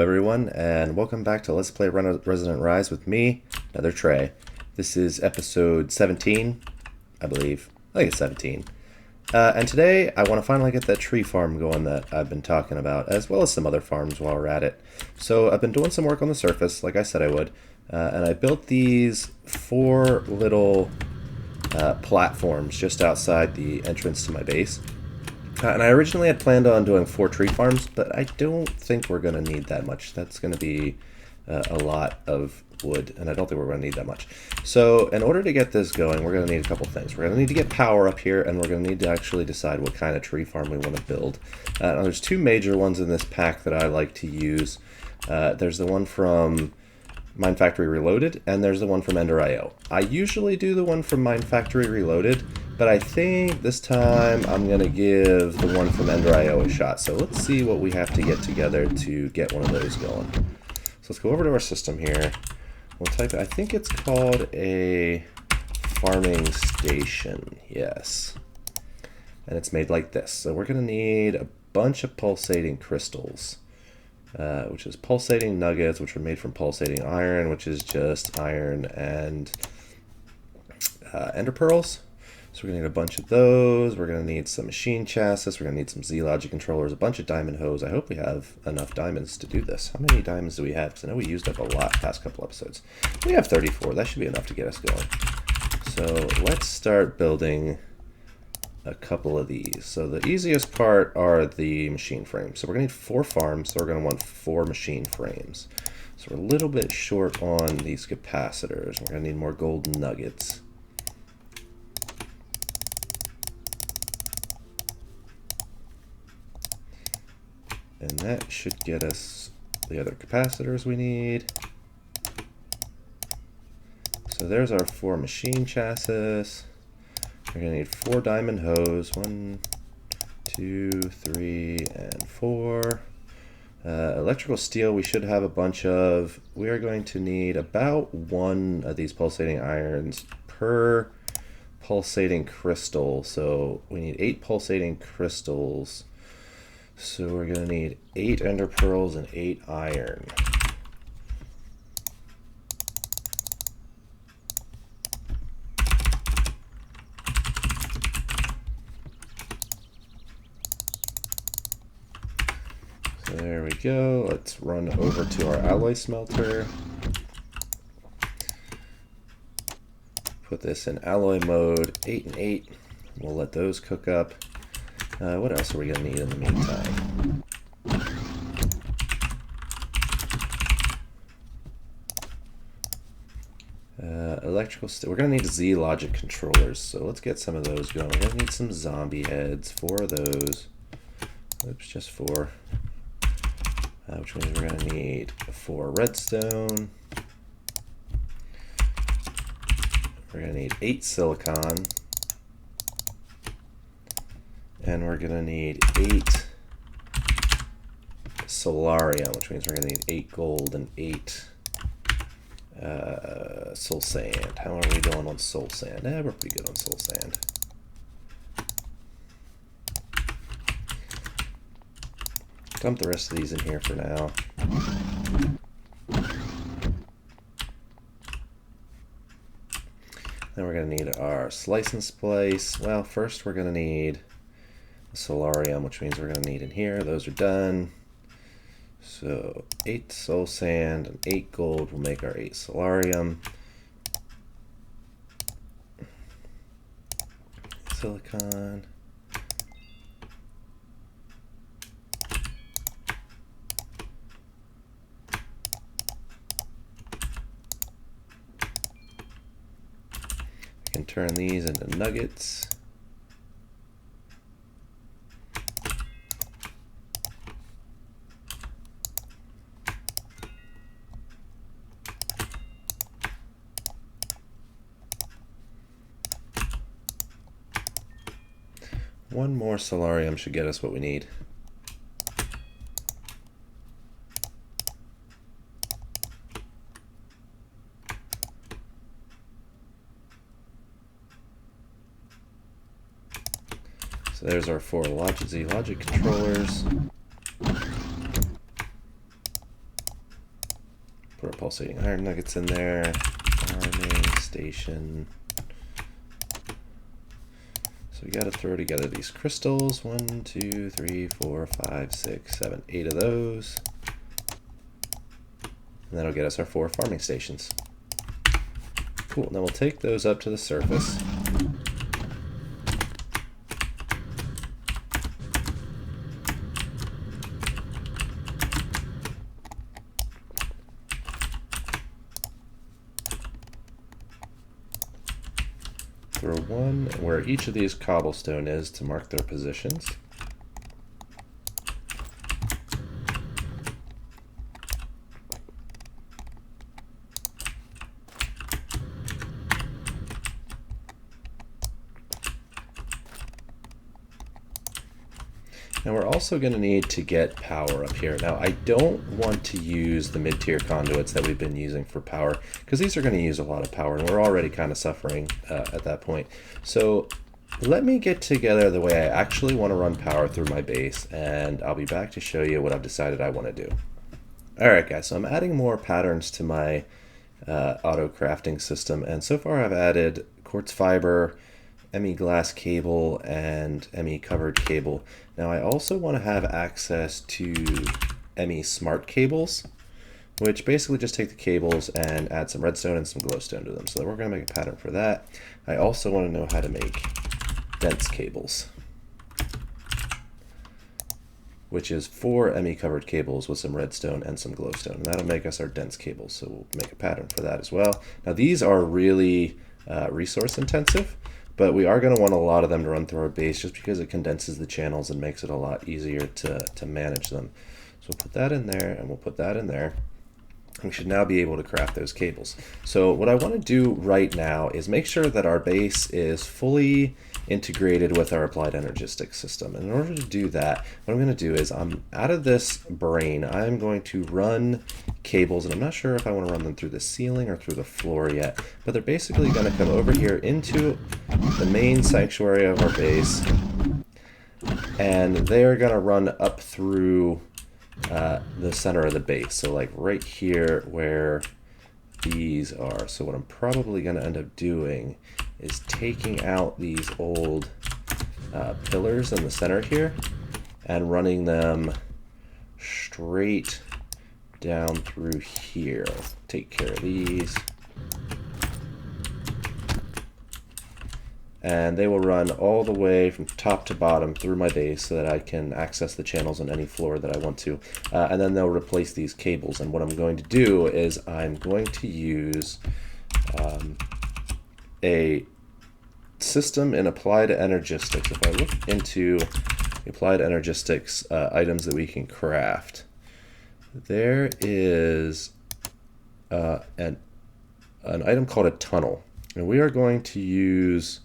everyone, and welcome back to Let's Play Resonant Rise with me, NetherTrey. This is episode 17, I believe. I think it's 17. And today, I want to finally get that tree farm going that I've been talking about, as well as some other farms while we're at it. So I've been doing some work on the surface, like I said I would, and I built these 4 little platforms just outside the entrance to my base. And I originally had planned on doing 4 tree farms, but I don't think we're going to need that much. That's going to be a lot of wood, and I don't think we're going to need that much. So in order to get this going, we're going to need a couple things. We're going to need to get power up here, and we're going to need to actually decide what kind of tree farm we want to build. Now there's 2 major ones in this pack that I like to use. There's the one from Mine Factory Reloaded, and there's the one from Ender.io. I usually do the one from Mine Factory Reloaded, but I think this time I'm going to give the one from Ender.io a shot. So let's see what we have to get together to get one of those going. So let's go over to our system here. We'll type, I think it's called a farming station, yes. And it's made like this. So we're going to need a bunch of pulsating crystals. Which is pulsating nuggets, which are made from pulsating iron, which is just iron and ender pearls. So we're going to need a bunch of those. We're going to need some machine chassis. We're going to need some Z-Logic controllers, a bunch of diamond hose. I hope we have enough diamonds to do this. How many diamonds do we have? Because I know we used up a lot past couple episodes. We have 34. That should be enough to get us going. So let's start building a couple of these. So the easiest part are the machine frames. So we're going to need 4 farms, so we're going to want 4 machine frames. So we're a little bit short on these capacitors. We're going to need more gold nuggets. And that should get us the other capacitors we need. So there's our 4 machine chassis. We're going to need 4 diamond hose. 1, 2, 3, and 4. Electrical steel we should have a bunch of. We are going to need about 1 of these pulsating irons per pulsating crystal. So we need 8 pulsating crystals. So we're going to need 8 ender pearls and 8 iron. So there we go. Let's run over to our alloy smelter. Put this in alloy mode, 8 and 8. We'll let those cook up. What else are we going to need in the meantime? Electrical we're going to need Z-Logic controllers, so let's get some of those going. We're going to need some zombie heads, 4 of those. Oops, just 4. Which means we're going to need 4 redstone. We're going to need 8 silicon. And we're going to need 8 solarium, which means we're going to need 8 gold and 8 soul sand. How are we doing on soul sand? We're pretty good on soul sand. Dump the rest of these in here for now. Then we're going to need our slice and splice. Well, first we're going to need the solarium, which means we're going to need in here. Those are done. So 8 soul sand and 8 gold will make our 8 solarium. Silicon. Can turn these into nuggets. One more solarium should get us what we need. So there's our 4 Z-Logic controllers. Put our pulsating iron nuggets in there. Farming station. So we got to throw together these crystals. 1, 2, 3, 4, 5, 6, 7, 8 of those. And that'll get us our 4 farming stations. Cool, then we'll take those up to the surface. Throw one where each of these cobblestone is to mark their positions. Now we're also going to need to get power up here. Now I don't want to use the mid-tier conduits that we've been using for power because these are going to use a lot of power and we're already kind of suffering at that point. So let me get together the way I actually want to run power through my base and I'll be back to show you what I've decided I want to do. Alright guys, so I'm adding more patterns to my auto crafting system, and so far I've added quartz fiber, ME glass cable, and ME covered cable. Now I also want to have access to ME smart cables, which basically just take the cables and add some redstone and some glowstone to them. So we're going to make a pattern for that. I also want to know how to make dense cables, which is 4 ME covered cables with some redstone and some glowstone, and that'll make us our dense cables. So we'll make a pattern for that as well. Now these are really resource intensive, but we are going to want a lot of them to run through our base just because it condenses the channels and makes it a lot easier to manage them. So we'll put that in there and we'll put that in there. We should now be able to craft those cables. So what I want to do right now is make sure that our base is fully integrated with our applied energistics system. And in order to do that, what I'm going to do is out of this brain, I'm going to run cables, and I'm not sure if I want to run them through the ceiling or through the floor yet, but they're basically going to come over here into the main sanctuary of our base, and they're going to run up through the center of the base. So like right here where these are. So what I'm probably going to end up doing is taking out these old pillars in the center here and running them straight down through here. I'll take care of these. And they will run all the way from top to bottom through my base so that I can access the channels on any floor that I want to. And then they'll replace these cables. And what I'm going to do is I'm going to use a system in applied energistics. If I look into the applied energistics items that we can craft, there is an item called a tunnel. And we are going to use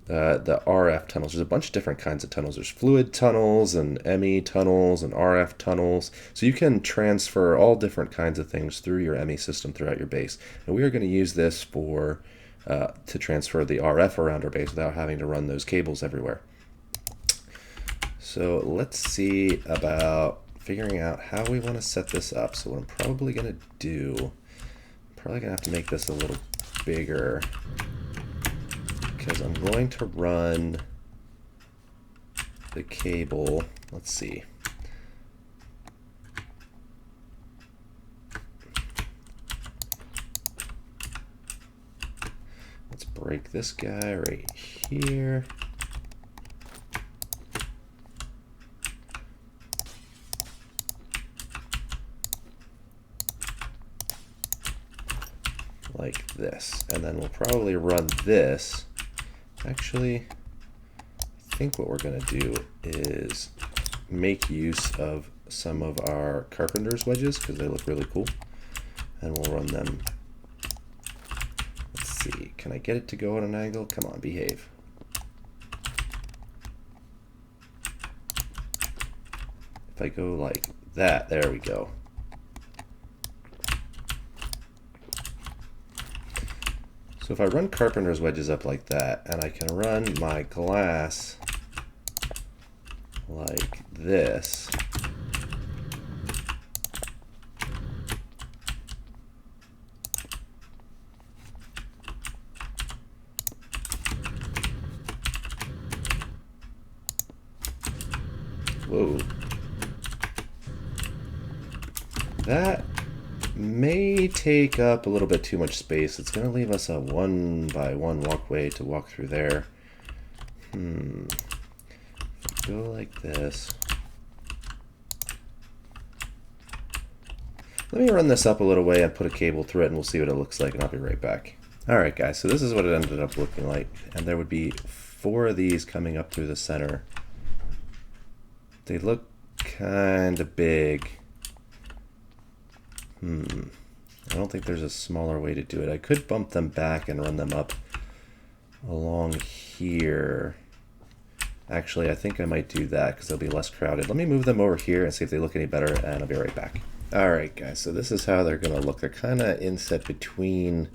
the RF tunnels. There's a bunch of different kinds of tunnels. There's fluid tunnels and ME tunnels and RF tunnels. So you can transfer all different kinds of things through your ME system throughout your base. And we are going to use this for to transfer the RF around our base without having to run those cables everywhere. So let's see about figuring out how we want to set this up. So what I'm probably going to do, I'm probably going to have to make this a little bigger, because I'm going to run the cable. Let's see. Let's break this guy right here. Like this. And then we'll probably run this. Actually, I think what we're going to do is make use of some of our carpenter's wedges because they look really cool. And we'll run them. Let's see. Can I get it to go at an angle? Come on, behave. If I go like that, there we go. So if I run carpenter's wedges up like that, and I can run my glass like this, that may take up a little bit too much space. It's going to leave us a 1x1 walkway to walk through there. If we go like this. Let me run this up a little way and put a cable through it, and we'll see what it looks like, and I'll be right back. Alright guys, so this is what it ended up looking like, and there would be 4 of these coming up through the center. They look kind of big. I don't think there's a smaller way to do it. I could bump them back and run them up along here. Actually, I think I might do that because they'll be less crowded. Let me move them over here and see if they look any better, and I'll be right back. Alright guys, so this is how they're going to look. They're kind of inset between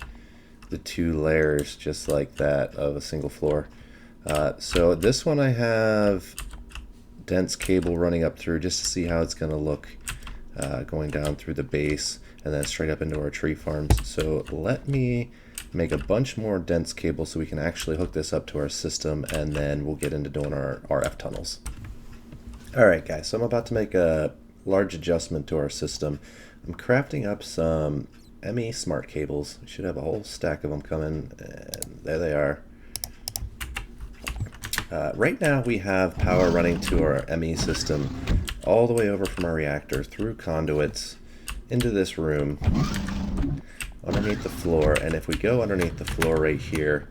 the 2 layers, just like that, of a single floor. So this one I have dense cable running up through just to see how it's going to look going down through the base and then straight up into our tree farms. So let me make a bunch more dense cable so we can actually hook this up to our system, and then we'll get into doing our RF tunnels. Alright guys, so I'm about to make a large adjustment to our system. I'm crafting up some ME smart cables. We should have a whole stack of them coming, and there they are. Right now we have power running to our ME system all the way over from our reactor through conduits into this room underneath the floor, and if we go underneath the floor right here,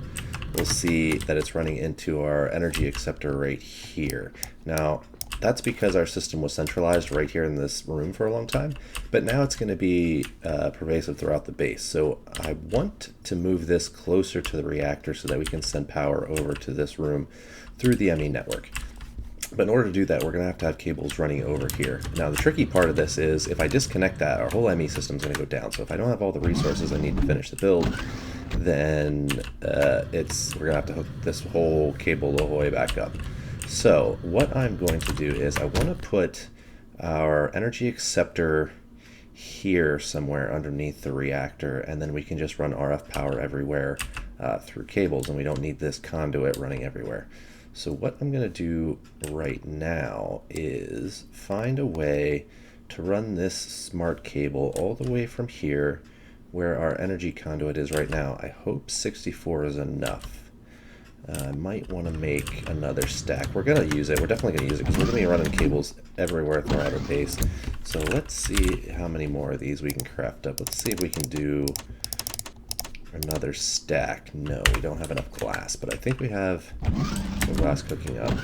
we'll see that it's running into our energy acceptor right here. Now that's because our system was centralized right here in this room for a long time, but now it's going to be pervasive throughout the base. So I want to move this closer to the reactor so that we can send power over to this room through the ME network. But in order to do that, we're going to have cables running over here. Now the tricky part of this is if I disconnect that, our whole ME system is going to go down. So if I don't have all the resources I need to finish the build, then we're going to have to hook this whole cable the whole way back up. So what I'm going to do is I want to put our energy acceptor here somewhere underneath the reactor, and then we can just run RF power everywhere through cables, and we don't need this conduit running everywhere. So what I'm going to do right now is find a way to run this smart cable all the way from here where our energy conduit is right now. I hope 64 is enough. I might want to make another stack. We're going to use it. We're definitely going to use it because we're going to be running cables everywhere throughout our base. So let's see how many more of these we can craft up. Let's see if we can do another stack. No, we don't have enough glass, but I think we have some glass cooking up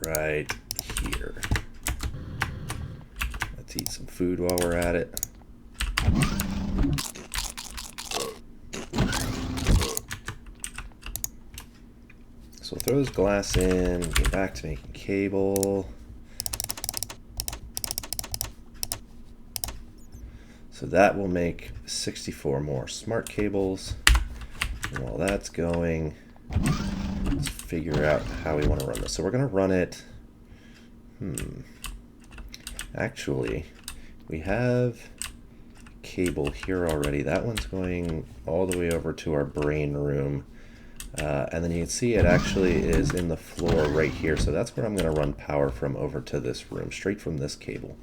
right here. Let's eat some food while we're at it. So we'll throw this glass in, get back to making cable. So that will make 64 more smart cables. And while that's going, let's figure out how we want to run this. So we're going to run it. Actually, we have cable here already. That one's going all the way over to our brain room. And then you can see it actually is in the floor right here. So that's where I'm going to run power from over to this room, straight from this cable.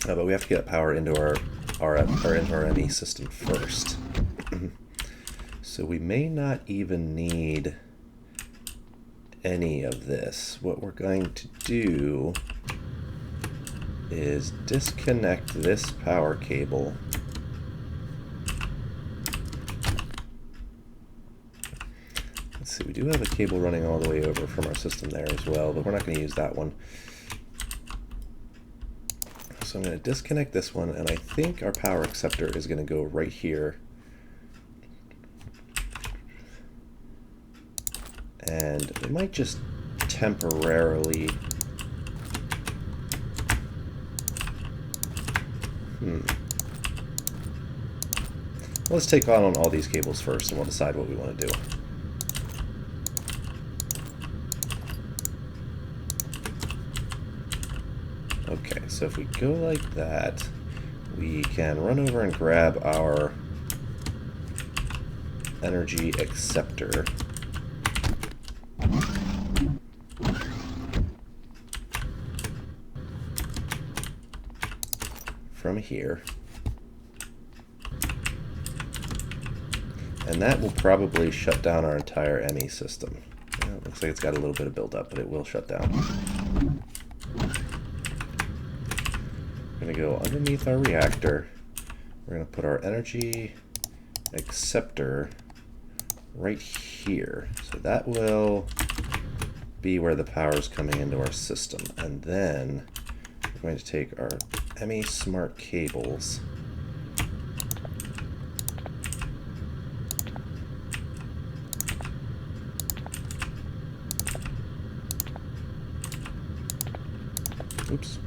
But we have to get power into our ME system first. So we may not even need any of this. What we're going to do is disconnect this power cable. Let's see, we do have a cable running all the way over from our system there as well, but we're not going to use that one. So I'm going to disconnect this one, and I think our power acceptor is going to go right here. And we might just temporarily... Let's take on all these cables first, and we'll decide what we want to do. Okay, so if we go like that, we can run over and grab our energy acceptor. from here. And that will probably shut down our entire ME system. Well, it looks like it's got a little bit of buildup, but it will shut down. We're going to go underneath our reactor. We're going to put our energy acceptor right here. So that will be where the power is coming into our system. And then we're going to take our ME smart cables oops.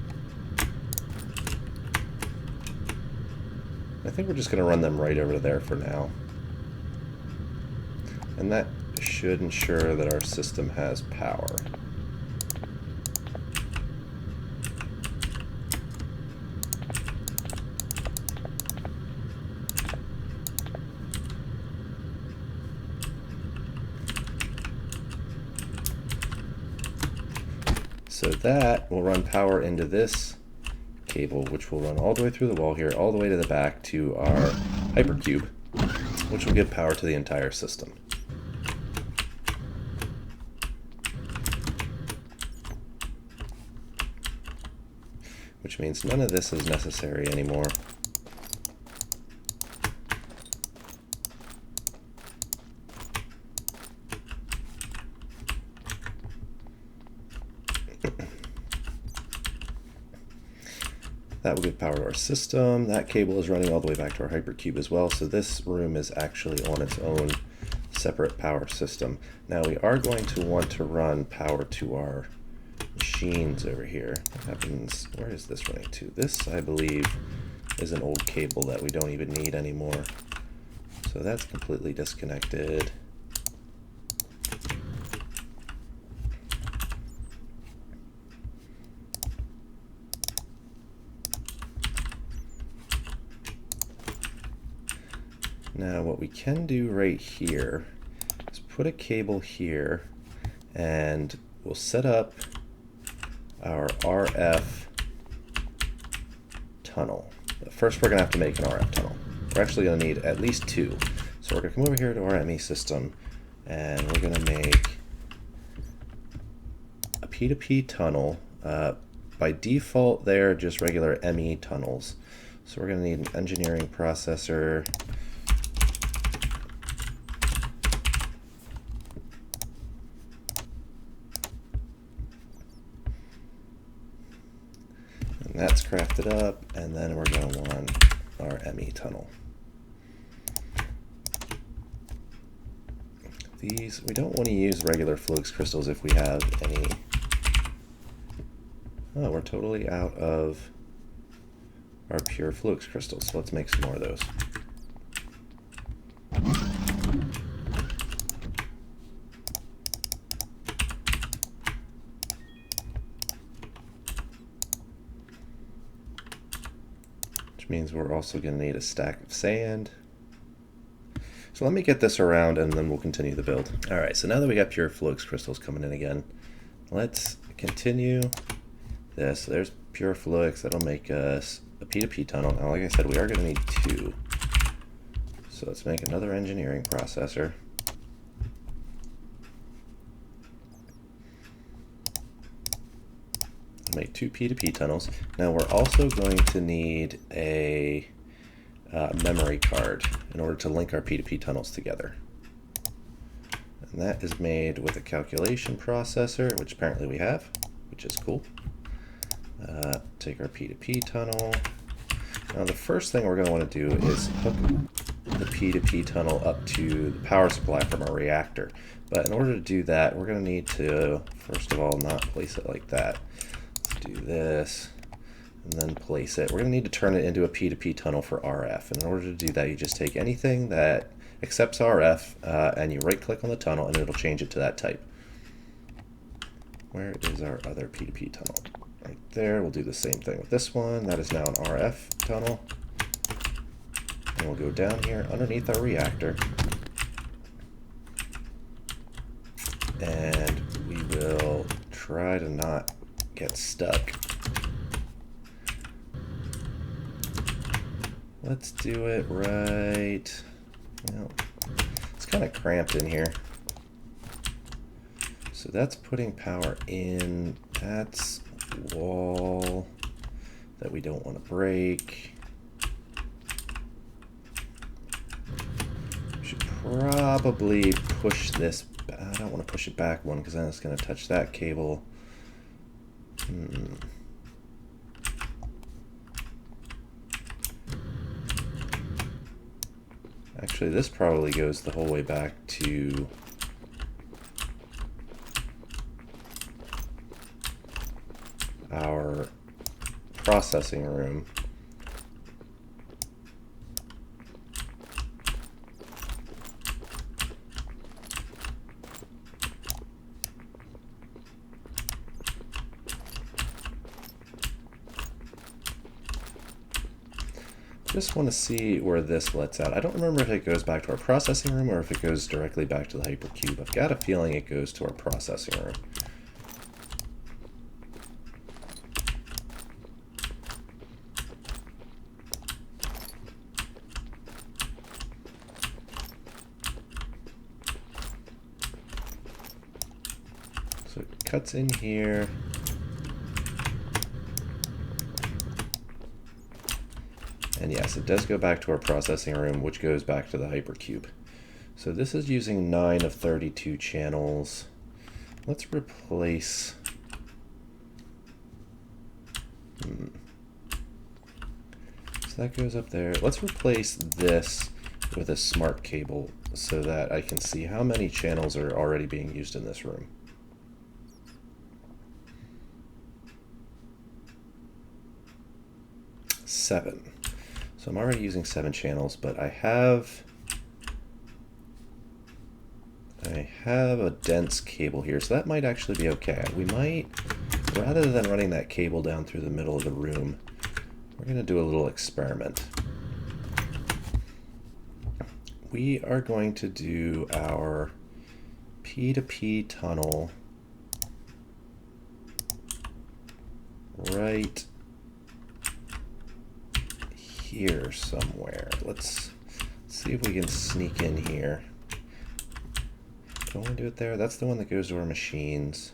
I think we're just going to run them right over there for now. And that should ensure that our system has power. So that will run power into this cable, which will run all the way through the wall here, all the way to the back to our hypercube, which will give power to the entire system. Which means none of this is necessary anymore. That will give power to our system. That cable is running all the way back to our hypercube as well, so this room is actually on its own separate power system. Now we are going to want to run power to our machines over here. What happens? Where is this running to? This, I believe, is an old cable that we don't even need anymore. So that's completely disconnected. Now what we can do right here is put a cable here, and we'll set up our RF tunnel. But first we're going to have to make an RF tunnel. We're actually going to need at least two. So we're going to come over here to our ME system, and we're going to make a P2P tunnel. By default they're just regular ME tunnels. So we're going to need an engineering processor. That's crafted up, and then we're going to want our ME tunnel. These, we don't want to use regular flux crystals if we have any. Oh, we're totally out of our pure flux crystals, so let's make some more of those. Which means we're also going to need a stack of sand. So let me get this around and then we'll continue the build. Alright, so now that we got pure flux crystals coming in again, let's continue this. So there's pure flux. That'll make us a P2P tunnel. Now, like I said, we are going to need two. So let's make another engineering processor. Make two P2P tunnels. Now we're also going to need a memory card in order to link our P2P tunnels together. And that is made with a calculation processor, which apparently we have, which is cool. Take our P2P tunnel. Now the first thing we're going to want to do is hook the P2P tunnel up to the power supply from our reactor. But in order to do that, we're going to need to, first of all, not place it like that. Do this and then place it. We're going to need to turn it into a P2P tunnel for RF. And in order to do that, you just take anything that accepts RF and you right click on the tunnel and it'll change it to that type. Where is our other P2P tunnel? Right there. We'll do the same thing with this one. That is now an RF tunnel. And we'll go down here underneath our reactor. And we will try to not get stuck. Let's do it right. Well, it's kind of cramped in here. So that's putting power in. That's wall that we don't want to break. Should probably push this. I don't want to push it back one because then it's going to touch that cable. Actually, this probably goes the whole way back to our processing room. Just want to see where this lets out. I don't remember if it goes back to our processing room or if it goes directly back to the hypercube. I've got a feeling it goes to our processing room. So it cuts in here. And yes, it does go back to our processing room, which goes back to the hypercube. So this is using 9 of 32 channels. Let's replace... So that goes up there. Let's replace this with a smart cable so that I can see how many channels are already being used in this room. Seven. So I'm already using 7 channels, but I have a dense cable here, so that might actually be okay. We might, rather than running that cable down through the middle of the room, we're going to do a little experiment. We are going to do our P2P tunnel right here somewhere. Let's see if we can sneak in here. Don't want to do it there. That's the one that goes to our machines,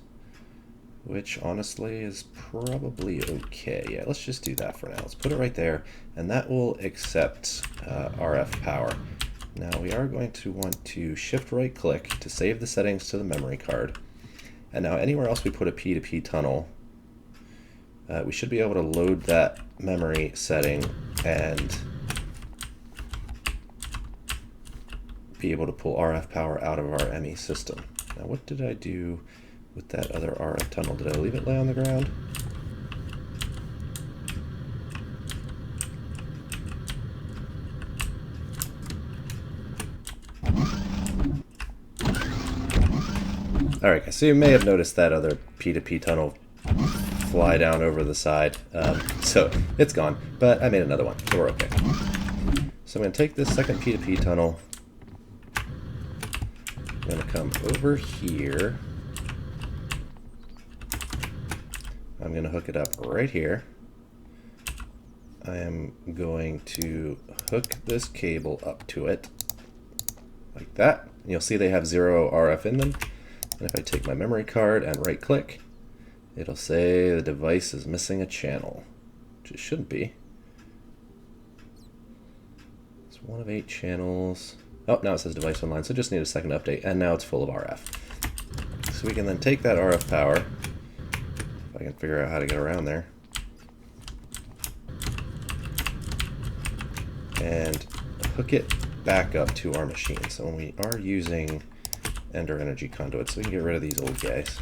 which honestly is probably okay. Yeah, let's just do that for now. Let's put it right there, and that will accept RF power. Now we are going to want to shift right click to save the settings to the memory card. And now anywhere else we put a P2P tunnel, we should be able to load that memory setting and be able to pull RF power out of our ME system. Now what did I do with that other RF tunnel? Did I leave it lay on the ground? Alright guys, so you may have noticed that other P2P tunnel fly down over the side. So it's gone, but I made another one, so we're okay. So I'm going to take this second P2P tunnel. I'm going to come over here. I'm going to hook it up right here. I am going to hook this cable up to it like that. And you'll see they have 0 RF in them. And if I take my memory card and right click, it'll say the device is missing a channel, which it shouldn't be. It's 1 of 8 channels. Oh, now it says device online, so just need a second update, and now it's full of RF. So we can then take that RF power, if I can figure out how to get around there, and hook it back up to our machine. So when we are using Ender energy conduits, so we can get rid of these old guys.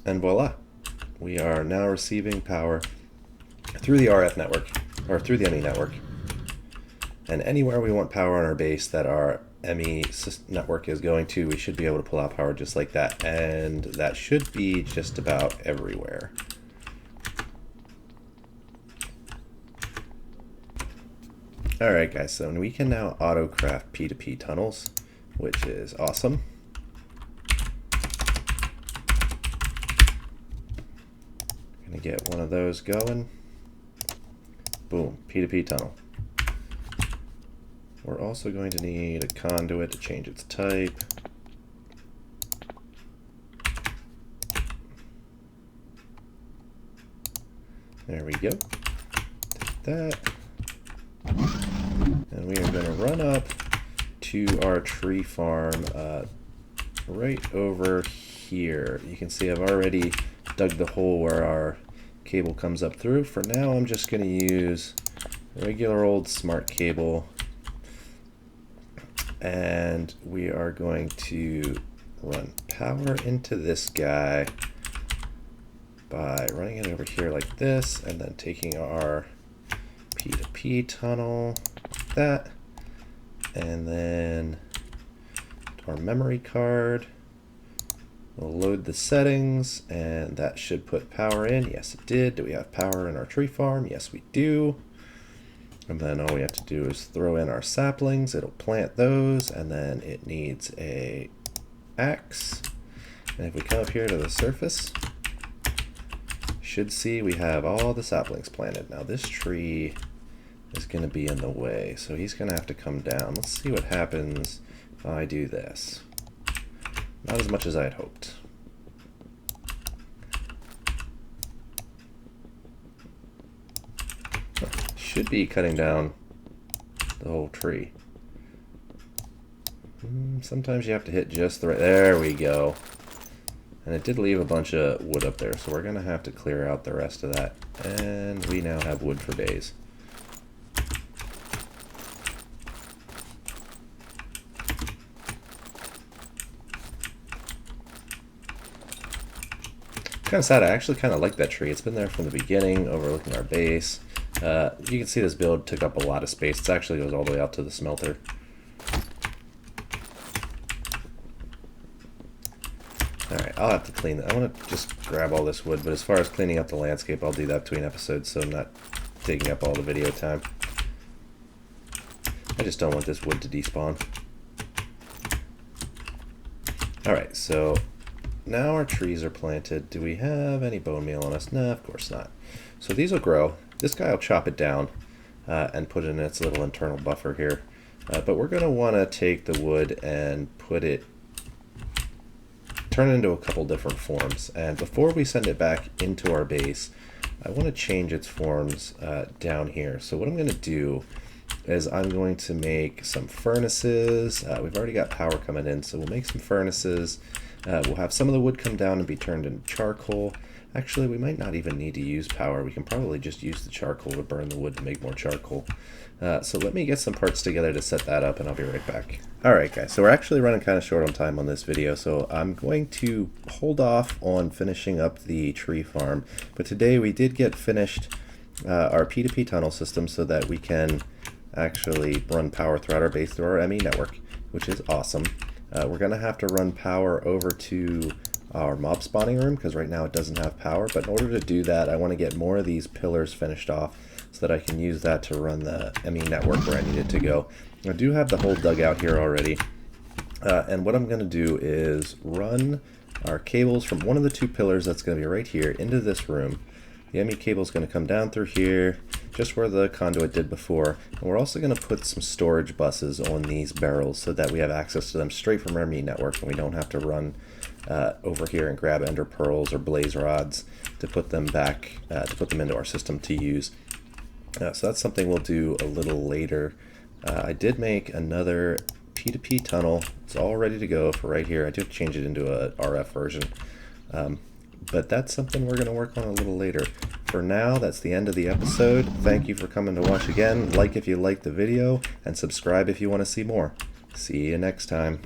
And voila, we are now receiving power through the RF network, or through the ME network. And anywhere we want power on our base that our ME network is going to, we should be able to pull out power just like that. And that should be just about everywhere. Alright guys, so we can now auto craft P2P tunnels, which is awesome. Gonna get one of those going. Boom, P2P tunnel. We're also going to need a conduit to change its type. There we go. Take that. And we are going to run up to our tree farm right over here. You can see I've already dug the hole where our cable comes up through. For now, I'm just going to use regular old smart cable. And we are going to run power into this guy by running it over here like this, and then taking our P2P tunnel, like that, and then our memory card. We'll load the settings, and that should put power in. Yes, it did. Do we have power in our tree farm? Yes, we do. And then all we have to do is throw in our saplings. It'll plant those, and then it needs a axe. And if we come up here to the surface, should see we have all the saplings planted. Now this tree is going to be in the way, so he's going to have to come down. Let's see what happens if I do this. Not as much as I had hoped. Should be cutting down the whole tree. Sometimes you have to hit just the right... There we go. And it did leave a bunch of wood up there, so we're going to have to clear out the rest of that. And we now have wood for days. Kind of sad. I actually kind of like that tree. It's been there from the beginning, overlooking our base. You can see this build took up a lot of space. It actually goes all the way out to the smelter. Alright, I'll have to clean that. I want to just grab all this wood, but as far as cleaning up the landscape, I'll do that between episodes, so I'm not taking up all the video time. I just don't want this wood to despawn. Alright, so now our trees are planted. Do we have any bone meal on us? No, of course not. So these will grow. This guy will chop it down and put it in its little internal buffer here. But we're going to want to take the wood and turn it into a couple different forms. And before we send it back into our base, I want to change its forms down here. So what I'm going to do is I'm going to make some furnaces. We've already got power coming in, so we'll make some furnaces. We'll have some of the wood come down and be turned into charcoal. Actually, we might not even need to use power. We can probably just use the charcoal to burn the wood to make more charcoal. So let me get some parts together to set that up, and I'll be right back. Alright guys, so we're actually running kind of short on time on this video, so I'm going to hold off on finishing up the tree farm. But today we did get finished our P2P tunnel system so that we can actually run power throughout our base through our ME network, which is awesome. We're going to have to run power over to our mob spawning room because right now it doesn't have power, but in order to do that I want to get more of these pillars finished off so that I can use that to run the ME network where I need it to go. I do have the hole dug out here already, and what I'm going to do is run our cables from one of the two pillars that's going to be right here into this room. The ME cable is going to come down through here, just where the conduit did before, and we're also going to put some storage buses on these barrels so that we have access to them straight from our ME network and we don't have to run over here and grab ender pearls or blaze rods to put them back, to put them into our system to use. So that's something we'll do a little later. I did make another P2P tunnel. It's all ready to go for right here. I do have to change it into a RF version. But that's something we're going to work on a little later. For now, that's the end of the episode. Thank you for coming to watch again. Like if you liked the video, and subscribe if you want to see more. See you next time.